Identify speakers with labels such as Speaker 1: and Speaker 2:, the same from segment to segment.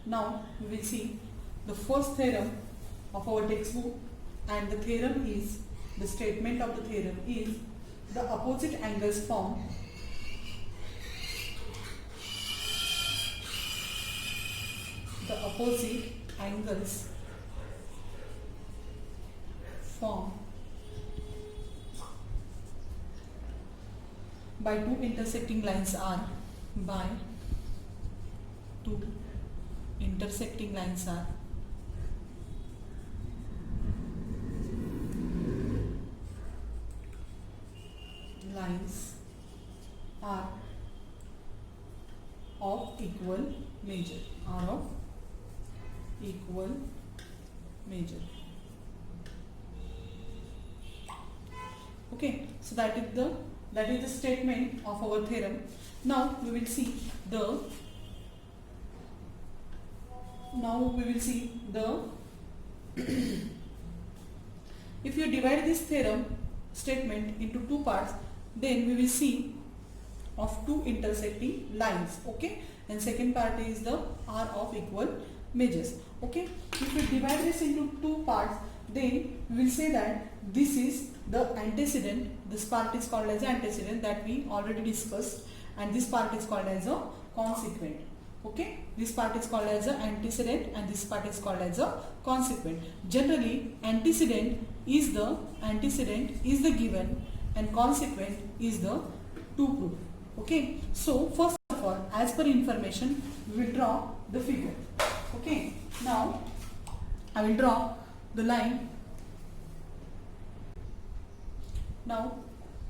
Speaker 1: Now we will see the first theorem of our textbook, and the theorem is, the statement of the theorem is, the opposite angles form by two intersecting lines are of equal measure. Okay, so that is the statement of our theorem. Now we will see the if you divide this theorem statement into two parts, then we will see of two intersecting lines. Okay, and second part is the are of equal measures. Okay, if we divide this into two parts, then we will say that this is the antecedent. This part is called as antecedent, that we already discussed, and this part is called as a consequent. Okay, this part is called as a antecedent and this part is called as a consequent. Generally, antecedent is the given and consequent is the to prove. Okay, so first of all, as per information, we will draw the figure. Okay, now I will draw the line. Now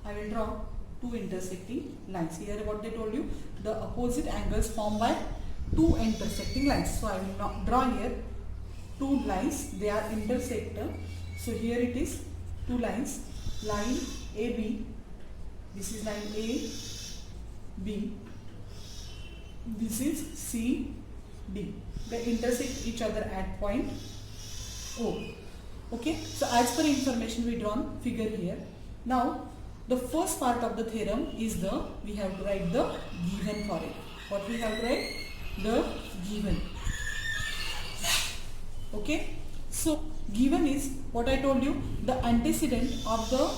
Speaker 1: I will draw two intersecting lines. Here what they told you, the opposite angles formed by two intersecting lines. So I will not draw here two lines, they are intersector. So here it is two lines, line AB, this is line AB, this is CD. They intersect each other at point O. Okay, so as per information we drawn figure here. Now the first part of the theorem is we have to write the given for it. What we have to write? The given. Okay, so given is what I told you, the antecedent of the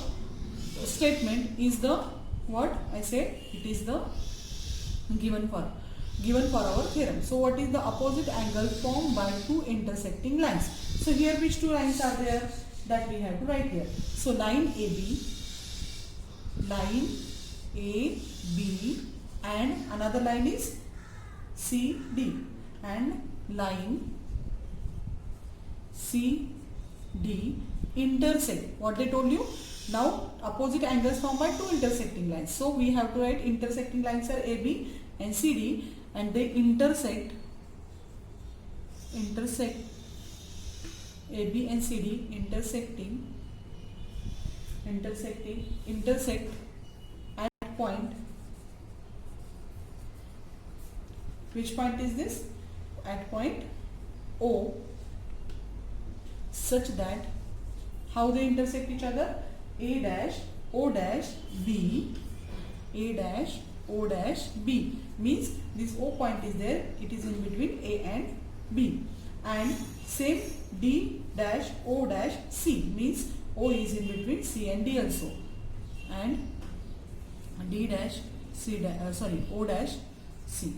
Speaker 1: statement is the what I said, it is the given for our theorem. So what is the opposite angle formed by two intersecting lines? So here which two lines are there, that we have to write here. So line AB and another line is CD, and line CD intersect. What they told you? Now opposite angles formed by two intersecting lines. So we have to write intersecting lines are AB and CD, and they intersect AB and CD intersect at point. Which point is this? At point O, such that how they intersect each other? A dash O dash B, A dash O dash B, means this O point is there, it is in between A and B, and same D dash O dash C, means O is in between C and D also, and D dash C dash O dash C.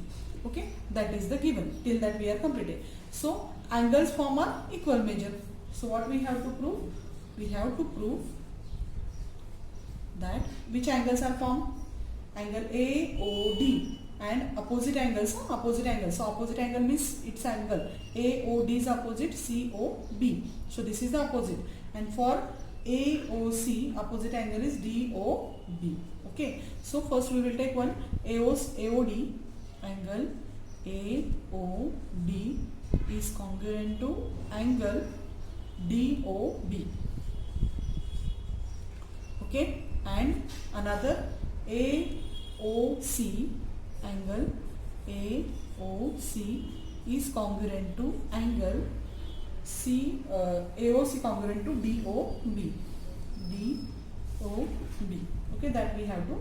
Speaker 1: Okay, that is the given. Till that we are completed. So angles form are equal measure. So what we have to prove? We have to prove that which angles are formed? Angle AOD and opposite angles. So opposite angle means its angle. AOD is opposite COB. So this is the opposite. And for AOC, opposite angle is DOB. Okay. So first we will take one AOD. Angle AOD is congruent to angle DOB. Okay, and another AOC, angle AOC is congruent to angle AOC congruent to DOB. Okay, that we have to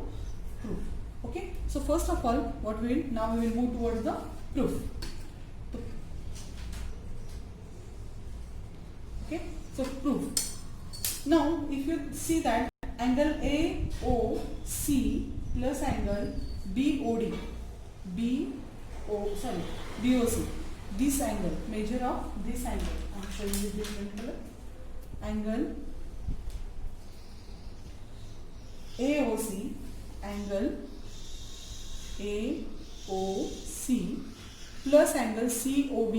Speaker 1: prove. Okay, so first of all, what we will move towards the proof. So proof. Now if you see that angle AOC plus angle BOC, this angle, measure of this angle, I am showing you different color, angle AOC, angle AOC plus angle COB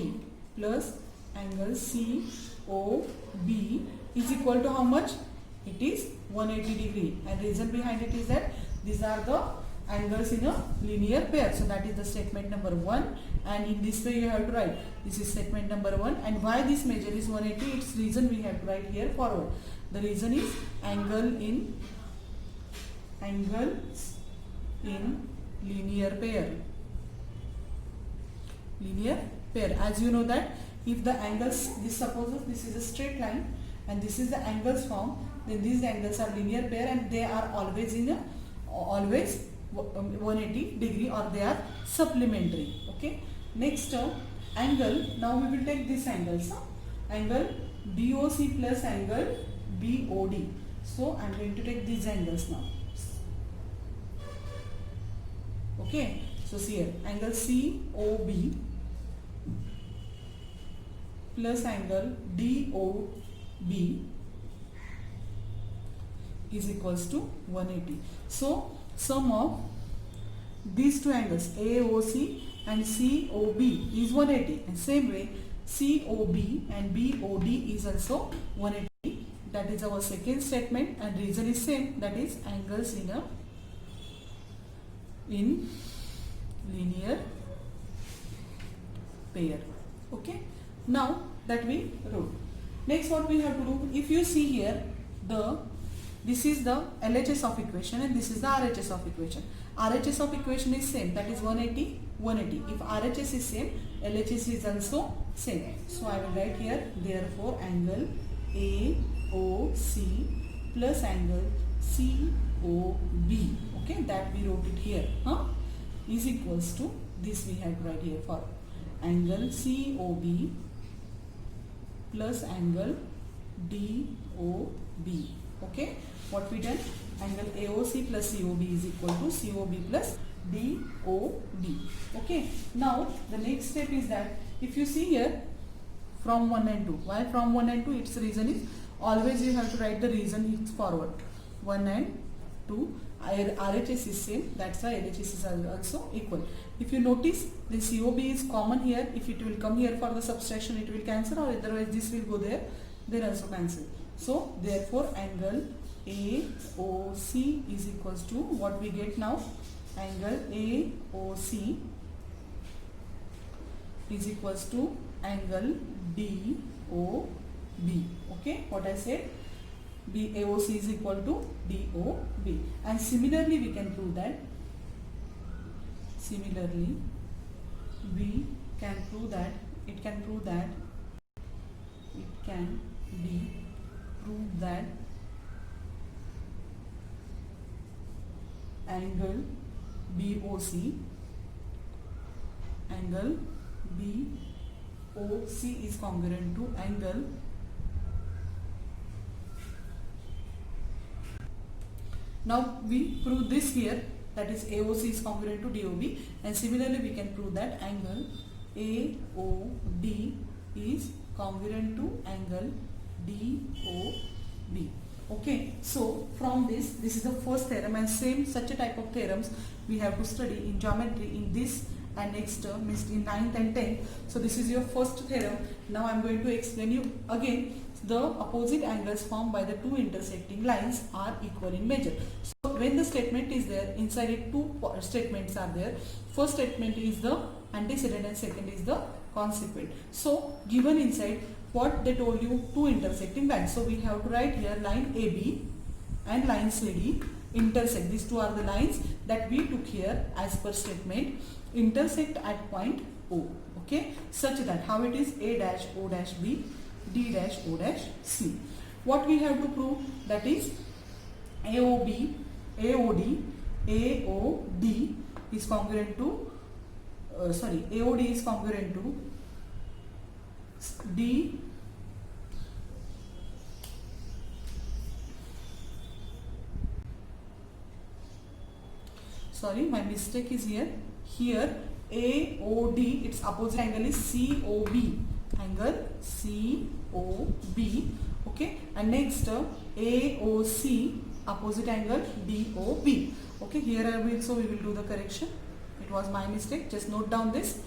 Speaker 1: plus angle COB is equal to how much? It is 180 degree, and reason behind it is that these are the angles in a linear pair. So that is the statement number 1, and in this way you have to write this is statement number 1. And why this measure is 180? Its reason we have to write here forward. The reason is angles in linear pair. As you know that if the angles, this supposes this is a straight line and this is the angles form, then these angles are linear pair and they are always 180 degree, or they are supplementary. Okay. Next angle. Now we will take this angles. Angle BOC plus angle BOD. So I am going to take these angles now. Okay. So see here, angle COB plus angle DOB is equals to 180. So sum of these two angles AOC and COB is 180, and same way COB and BOD is also 180. That is our second statement, and reason is same, that is angles in linear pair. Okay. Now that we wrote. Next what we have to do, if you see here, this is the LHS of equation and this is the RHS of equation. RHS of equation is same, that is 180, 180. If RHS is same, LHS is also same. So I will write here, therefore angle AOC plus angle COB, okay, that we wrote it here, is equals to this, we have to write here for angle COB plus angle DOB. Okay, what we done? Angle AOC plus COB is equal to COB plus DOB. Okay, now the next step is that if you see here from 1 and 2, why from 1 and 2? Its reason is always you have to write the reason it's forward. 1 and 2, RHS is same, that's why LHS is also equal. If you notice, the COB is common here. If it will come here for the subtraction, it will cancel, or otherwise this will go there, then also cancel. So therefore angle AOC is equals to what we get now, angle AOC is equals to angle DOB. Okay, what I said, AOC is equal to DOB, and similarly we can prove that. Similarly, we can prove that it can be proved that angle BOC is congruent to angle now we prove this here, that is AOC is congruent to DOB, and similarly we can prove that angle AOD is congruent to angle DOB. Okay, so from this is the first theorem, and same such a type of theorems we have to study in geometry in this and next term, means in 9th and 10th. So this is your first theorem. Now I am going to explain you again. The opposite angles formed by the two intersecting lines are equal in measure. So when the statement is there, inside it two statements are there. First statement is the antecedent and second is the consequent. So given inside what they told you, two intersecting lines. So we have to write here line AB and line CD intersect. These two are the lines that we took here as per statement, intersect at point O. Okay, such that how it is A dash O dash B, D dash O dash C. What we have to prove, that is AOD is congruent to AOD is congruent to sorry, my mistake is here. Here AOD, its opposite angle is COB, angle COB. Okay, and next AOC, opposite angle DOB. Okay, here also we will do the correction. It was my mistake, just note down this.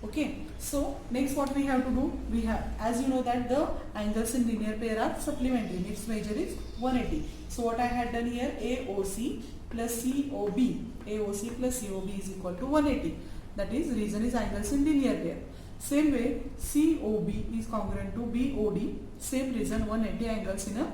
Speaker 1: Okay, so next what we have to do, we have, as you know that the angles in linear pair are supplementary, its measure is 180. So what I had done here, AOC plus COB, AOC plus COB is equal to 180. That is, reason is angles in linear pair. Same way COB is congruent to BOD, same reason 180 angles in a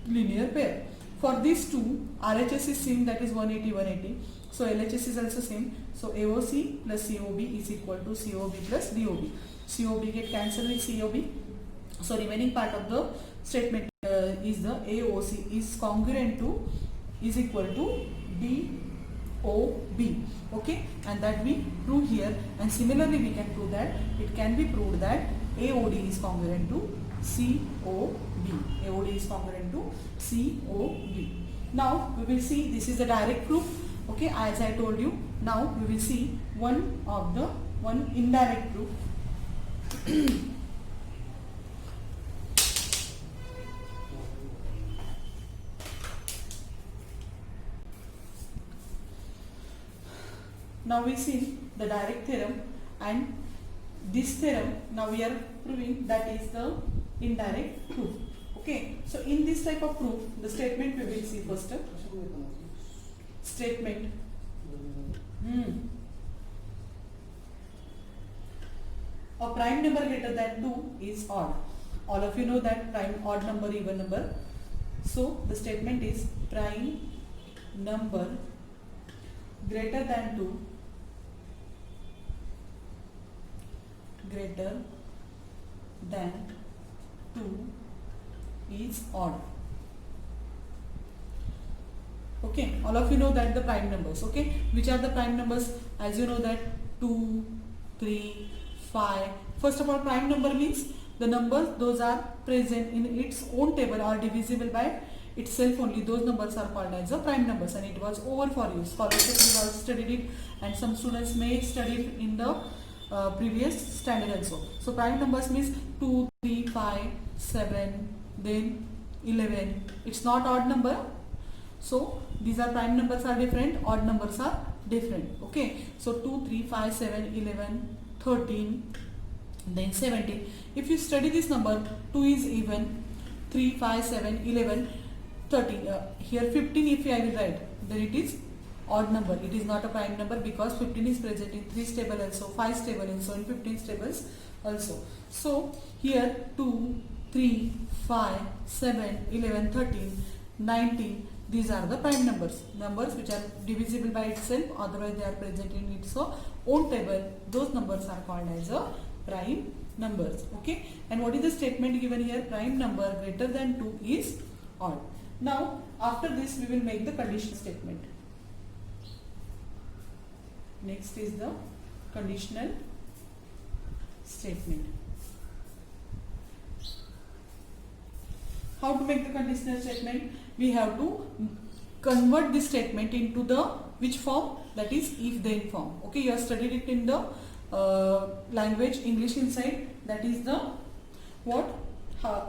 Speaker 1: linear pair. For these two, RHS is same, that is 180, 180. So LHS is also same. So AOC plus COB is equal to COB plus DOB. COB get cancelled with COB. So remaining part of the statement is the AOC is congruent to, is equal to DOB. Okay, and that we prove here. And similarly we can prove that it can be proved that AOD is congruent to COB. AOD is congruent to COB. Now we will see, this is the direct proof. Okay, as I told you, now we will see one indirect proof. Now we see the direct theorem, and this theorem now we are proving that is the indirect proof. Okay, so in this type of proof, the statement we will see first. Statement. A prime number greater than 2 is odd. All of you know that prime, odd number, even number. So the statement is prime number greater than 2 is odd. Okay, all of you know that the prime numbers. Okay, which are the prime numbers? As you know that 2, 3, 5. First of all, prime number means the numbers those are present in its own table or divisible by itself only. Those numbers are called as the prime numbers, and it was over for you. Scholarship you have studied it, and some students may study it in the previous standard also. So prime numbers means 2, 3, 5, 7, then 11. It's not odd number. So these are prime numbers are different, odd numbers are different. Okay, so 2, 3, 5, 7, 11, 13, then 17. If you study this number, 2 is even, 3, 5, 7, 11, 13. Here 15 if I will write, then it is odd number. It is not a prime number because 15 is present in 3 table also, 5 table also, in 15 tables also. So here 2, 3, 5, 7, 11, 13, 19. These are the prime numbers. Numbers which are divisible by itself, otherwise they are present in its own table. Those numbers are called as a prime numbers. Okay. And what is the statement given here? Prime number greater than 2 is odd. Now after this we will make the conditional statement. Next is the conditional statement. How to make the conditional statement? We have to convert this statement into the which form? That is if then form. Okay, you have studied it in the language English inside. That is the what?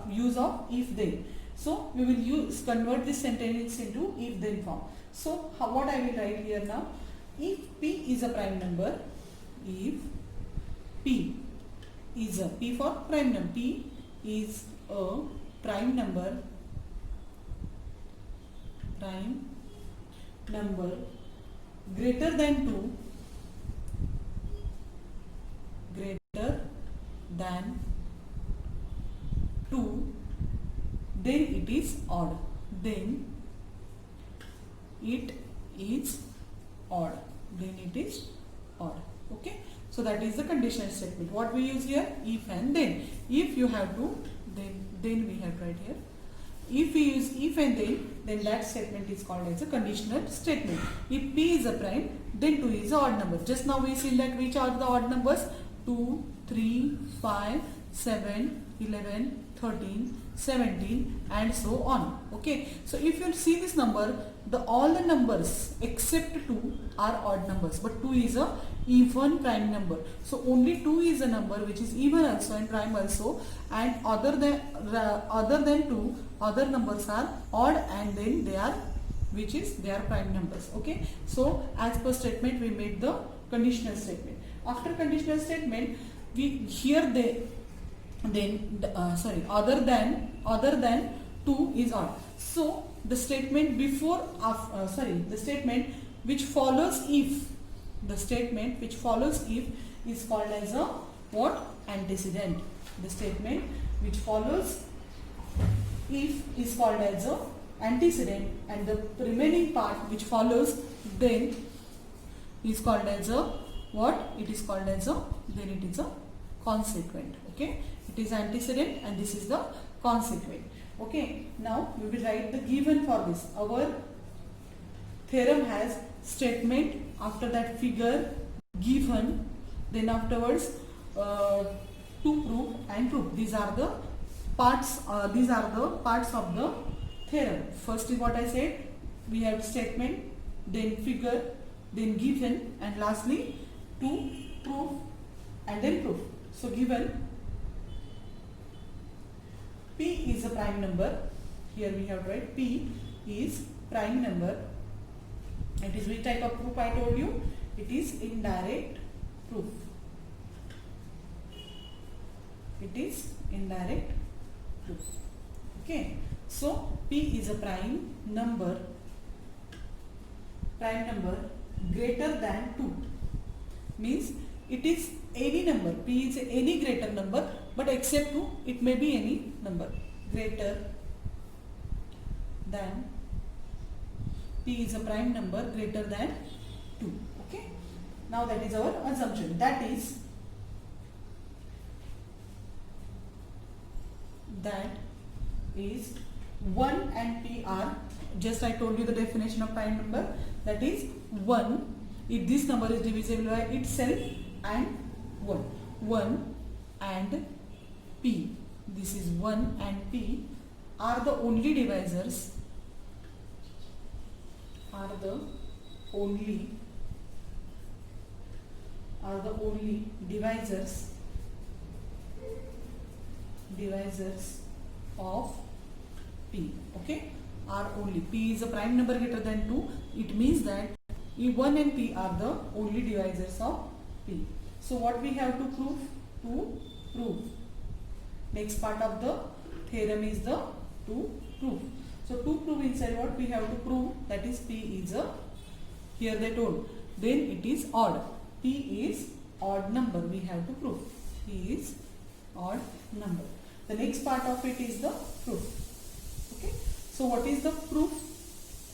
Speaker 1: Use of if then. So we will convert this sentence into if then form. So what I will write here now? If P is a prime number, if P is a, P for prime number, P is a prime number greater than 2, then it is odd. Then it is odd. Okay. So that is the conditional statement. What we use here? If and then. If you have to, then we have right here. If we use if and then that statement is called as a conditional statement. If P is a prime, then 2 is an odd number. Just now we see that which are the odd numbers? 2, 3, 5, 7, 11, 13, 17 and so on. Okay, so if you see this number, all the numbers except 2 are odd numbers, but 2 is a even prime number. So only 2 is a number which is even also and prime also, and other than 2 other numbers are odd, and then they are prime numbers. Okay, so as per statement we made the conditional statement. After conditional statement, other than 2 is odd. So the statement the statement which follows if is called as a what? Antecedent. The statement which follows if is called as a antecedent, and the remaining part which follows then is called as a what? It is called as a consequent. Okay, it is antecedent and this is the consequent. Okay, now we will write the given for this. Our theorem has statement, after that figure, given, then afterwards to prove and proof. These are the parts of the theorem. First is what I said, we have statement, then figure, then given, and lastly to prove and then proof. So given P is a prime number. Here we have to write P is prime number. It is which type of proof I told you? It is indirect proof. It is indirect proof. Okay. So P is a prime number greater than 2. Means it is any number. P is any greater number, but except 2, it may be any number greater than. P is a prime number greater than 2. Okay. Now that is our assumption. That is 1 and P are, just I told you the definition of prime number, that is 1 if this number is divisible by itself, and 1 and P, this is 1 and P are the only divisors, divisors of P. Okay, are only. P is a prime number greater than 2. It means that 1 and P are the only divisors of P. So what we have to prove? To prove. Next part of the theorem is the to prove. So to prove, inside what we have to prove, that is P is a, here they told, then it is odd. P is odd number we have to prove. P is odd number. The next part of it is the proof. Okay. So what is the proof?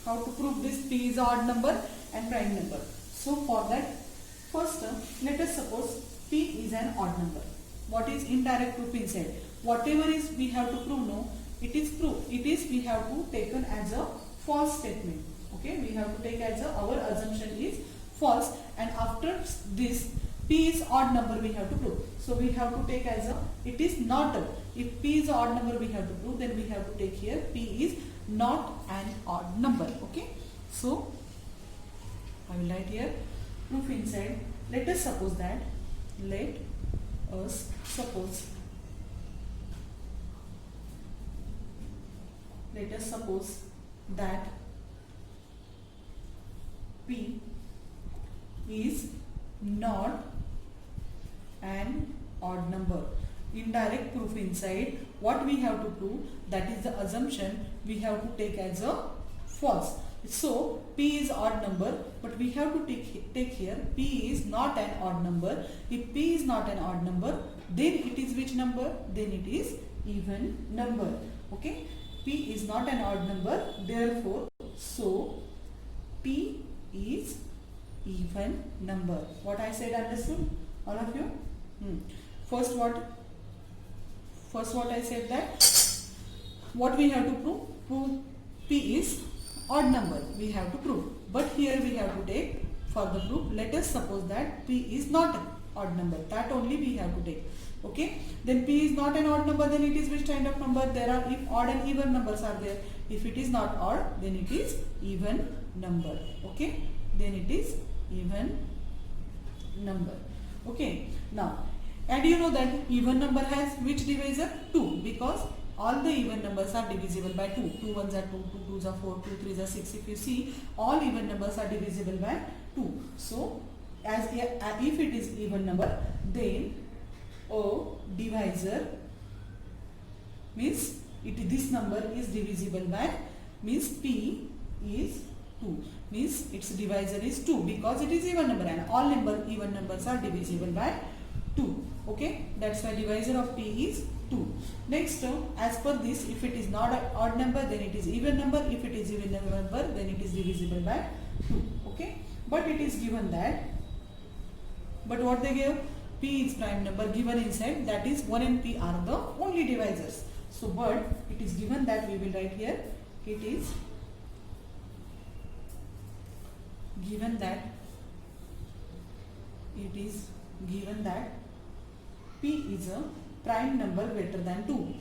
Speaker 1: How to prove this P is odd number and prime number? So for that, first let us suppose P is an odd number. What is indirect proof inside? Whatever is we have to prove, no, it is proof. It is we have to taken as a false statement. Okay, we have to take as our assumption is false, and after this P is odd number we have to prove. So we have to take as a, it is not a, if P is an odd number we have to prove, then we have to take here P is not an odd number. Okay, so I will write here proof inside. Let us suppose that, P is not an odd number. Indirect proof inside, what we have to prove, that is the assumption we have to take as a false. So P is odd number, but we have to take here P is not an odd number. If P is not an odd number, then it is which number? Then it is even number. Okay, P is not an odd number, therefore so P is even number. What I said, understood all of you? First what I said, that what we have to prove P is odd number we have to prove, but here we have to take for the proof, let us suppose that P is not odd number. That only we have to take. Okay. Then P is not an odd number, then it is which kind of number? There are, if odd and even numbers are there. If it is not odd, then it is even number. Okay. Then it is even number. Okay. Now, and you know that even number has which divisor? 2, because all the even numbers are divisible by 2. 2 ones are 2, 2 twos are 4, 2 threes are 6. If you see, all even numbers are divisible by 2. So, if it is even number, then a divisor means this number is divisible by, means P is 2, means its divisor is 2 because it is even number, and all even numbers are divisible by 2. Okay, that's why divisor of P is 2. Next, as per this, if it is not an odd number, then it is even number. If it is even number, then it is divisible by 2. Okay, but it is given that, but what they gave? P is prime number given inside, that is 1 and P are the only divisors. So, but it is given that, we will write here, it is given that, it is given that P is a prime number greater than 2.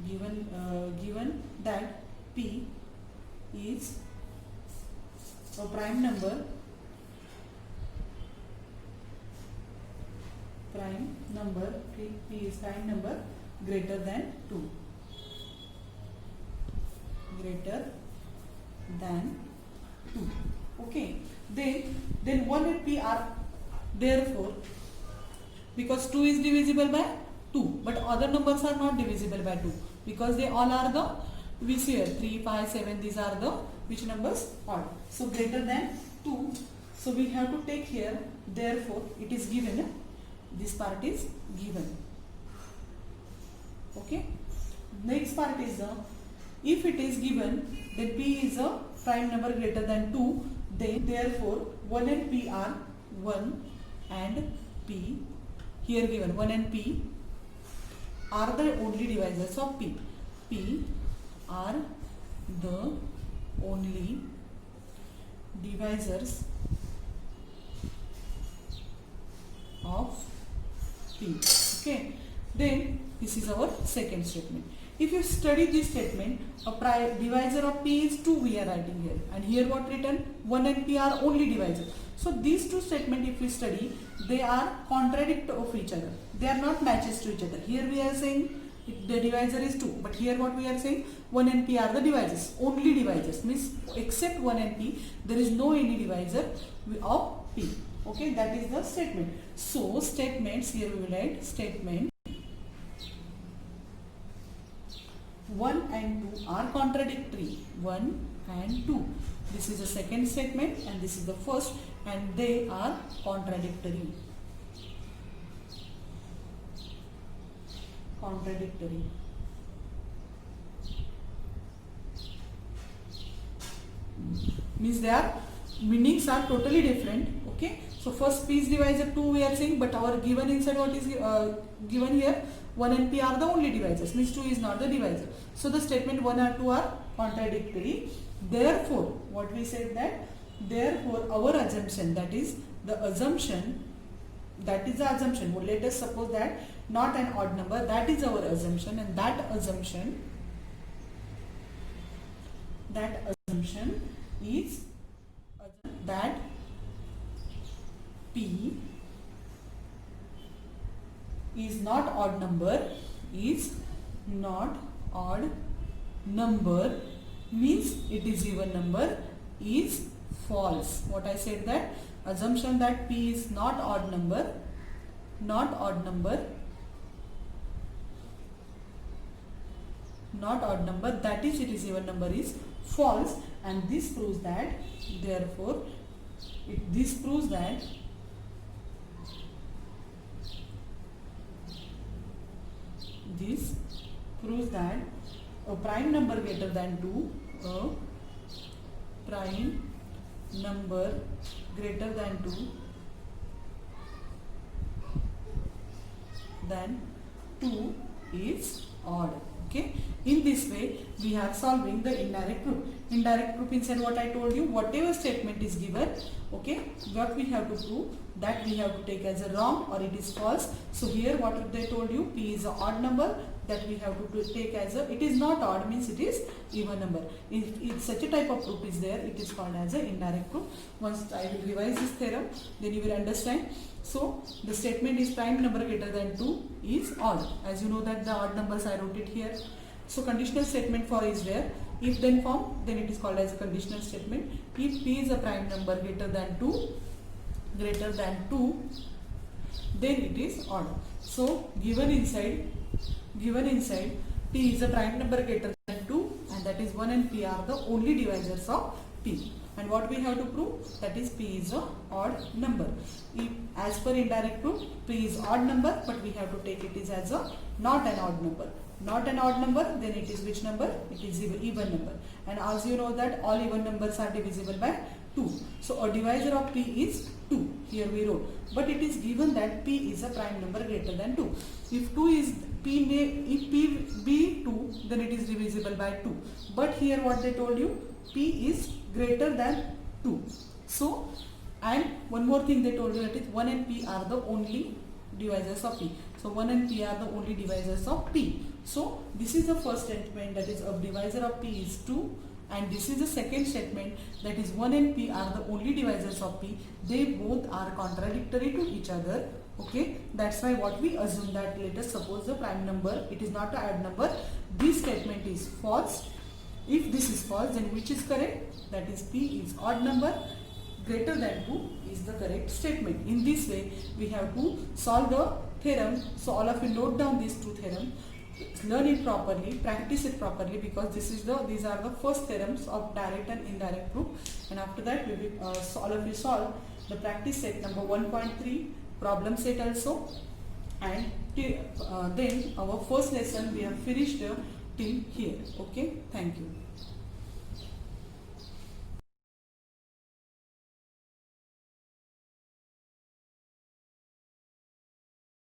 Speaker 1: Given that P is a prime number P is prime number greater than 2. Greater than 2. Okay. Then 1 and P are, therefore, because 2 is divisible by 2, but other numbers are not divisible by 2 because they all are the, we see here 3, 5, 7, these are the which numbers? Odd. So greater than 2. So we have to take here, therefore it is given, this part is given. Okay. Next part is if it is given, then P is a prime number greater than 2, then therefore 1 and P are 1 and P, here given 1 and P are the only divisors of P. P are the only divisors of P. Okay. Then this is our second statement. If you study this statement, a divisor of P is 2 we are writing here, and here what written? 1 and P are only divisors. So these two statements if we study, they are contradict of each other. They are not matches to each other. Here we are saying the divisor is 2, but here what we are saying? 1 and P are the divisors, only divisors, means except 1 and P there is no any divisor of P. Okay, that is the statement. So statements, here we will write statement 1 and 2 are contradictory. 1 and 2. This is the second statement and this is the first, and they are contradictory. Contradictory. Means their meanings are totally different. Okay. So first P is divisor 2 we are saying, but our given inside what is given here? 1 and P are the only divisors, means 2 is not the divisor. So the statement 1 and 2 are contradictory. Therefore, what we said that, therefore our assumption, that is the assumption, that is the assumption. Well, let us suppose that not an odd number, that is our assumption, and that assumption is that P is not odd number, is not odd number, means it is even number, is false. What I said, that assumption that P is not odd number, that is it is even number, is false, and this proves that, therefore this proves that a prime number greater than 2, a prime number greater than 2 is odd. Okay. In this way, we are solving the indirect proof. Indirect proof inside what I told you, whatever statement is given, okay, what we have to prove, that we have to take as a wrong or it is false. So here what if they told you P is an odd number, that we have to take as a, it is not odd means it is even number. If such a type of proof is there, it is called as an indirect proof. Once I will revise this theorem, then you will understand. So the statement is prime number greater than 2 is odd. As you know that the odd numbers I wrote it here. So conditional statement for is there. If then form, then it is called as a conditional statement. If P is a prime number greater than 2, then it is odd. So given inside P is a prime number greater than 2, and that is 1 and P are the only divisors of P. And what we have to prove, that is P is a odd number. If, as per indirect proof, P is odd number, but we have to take it is as a not an odd number. Not an odd number, then it is which number? It is even number. And as you know that all even numbers are divisible by 2. So a divisor of P is 2. Here we wrote. But it is given that P is a prime number greater than 2. If P be 2, then it is divisible by 2. But here what they told you, P is greater than 2. So, and one more thing they told you, that is 1 and P are the only divisors of P. So 1 and P are the only divisors of P. So this is the first statement, that is a divisor of P is 2, and this is the second statement, that is 1 and P are the only divisors of P. They both are contradictory to each other. Okay, that's why what we assume, that let us suppose the prime number, it is not an odd number. This statement is false. If this is false, then which is correct? That is P is odd number greater than 2 is the correct statement. In this way, we have to solve the theorem. So all of you note down these two theorems, learn it properly, practice it properly, because these are the first theorems of direct and indirect proof. And after that, we will all of you solve the practice set number 1.3, problem set also. And then our first lesson we have finished till here. Okay, thank you.